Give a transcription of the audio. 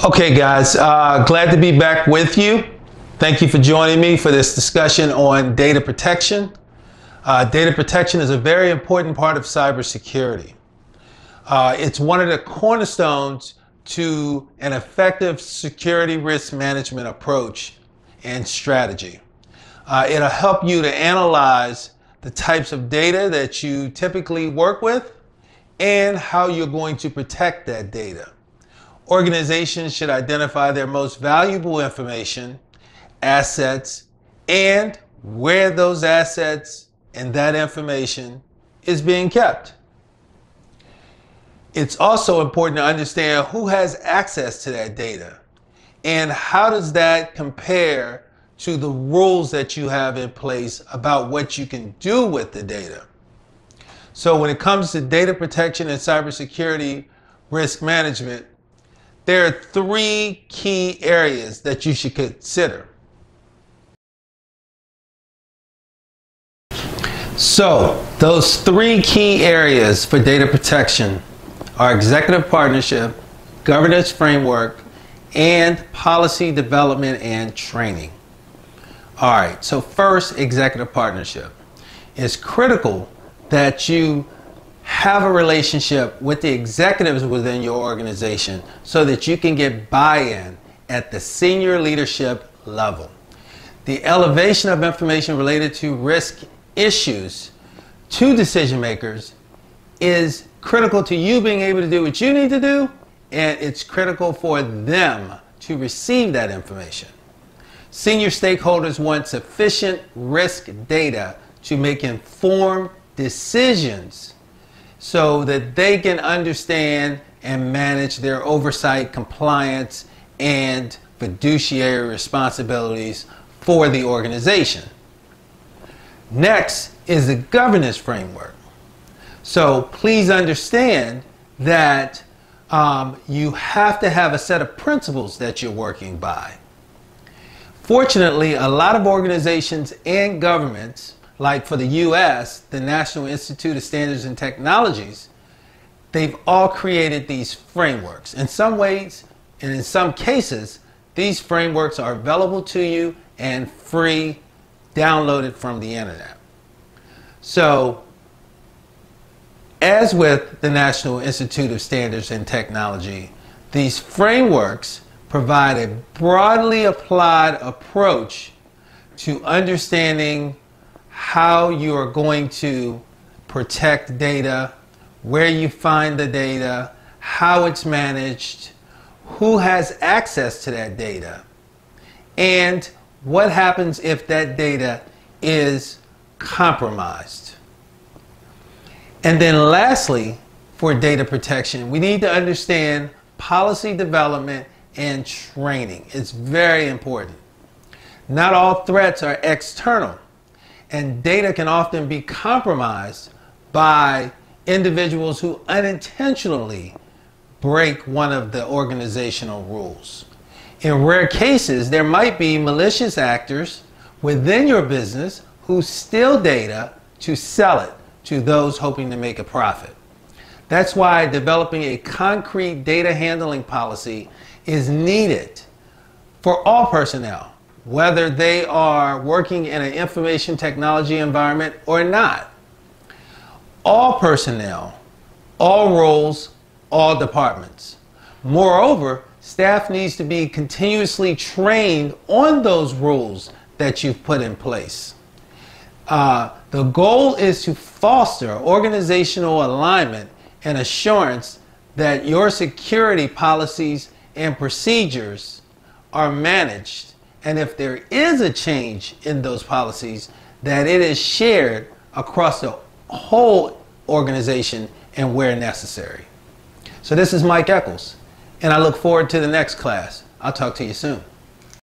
Okay guys, glad to be back with you. Thank you for joining me for this discussion on data protection. Data protection is a very important part of cybersecurity. It's one of the cornerstones to an effective security risk management approach and strategy. It'll help you to analyze the types of data that you typically work with and how you're going to protect that data. Organizations should identify their most valuable information, assets, and where those assets and that information is being kept. It's also important to understand who has access to that data and how does that compare to the rules that you have in place about what you can do with the data. So when it comes to data protection and cybersecurity risk management, there are three key areas that you should consider. So those three key areas for data protection are executive partnership, governance framework, and policy development and training. All right, so first, executive partnership. It's critical that you have a relationship with the executives within your organization so that you can get buy-in at the senior leadership level. The elevation of information related to risk issues to decision makers is critical to you being able to do what you need to do, and it's critical for them to receive that information. Senior stakeholders want sufficient risk data to make informed decisions so that they can understand and manage their oversight, compliance, and fiduciary responsibilities for the organization. Next is the governance framework. So please understand that you have to have a set of principles that you're working by. Fortunately, a lot of organizations and governments, like for the US, the National Institute of Standards and Technologies, they've all created these frameworks. In some ways, and in some cases, these frameworks are available to you and free, downloaded from the internet. So, as with the National Institute of Standards and Technology, these frameworks provide a broadly applied approach to understanding how you are going to protect data, where you find the data, how it's managed, who has access to that data, and what happens if that data is compromised. And then lastly, for data protection, we need to understand policy development and training. It's very important. Not all threats are external, and data can often be compromised by individuals who unintentionally break one of the organizational rules. In rare cases, there might be malicious actors within your business who steal data to sell it to those hoping to make a profit. That's why developing a concrete data handling policy is needed for all personnel, whether they are working in an information technology environment or not. All personnel, all roles, all departments. Moreover, staff needs to be continuously trained on those rules that you've put in place. The goal is to foster organizational alignment and assurance that your security policies and procedures are managed, and if there is a change in those policies, that it is shared across the whole organization and where necessary. So this is Mike Echols, and I look forward to the next class. I'll talk to you soon.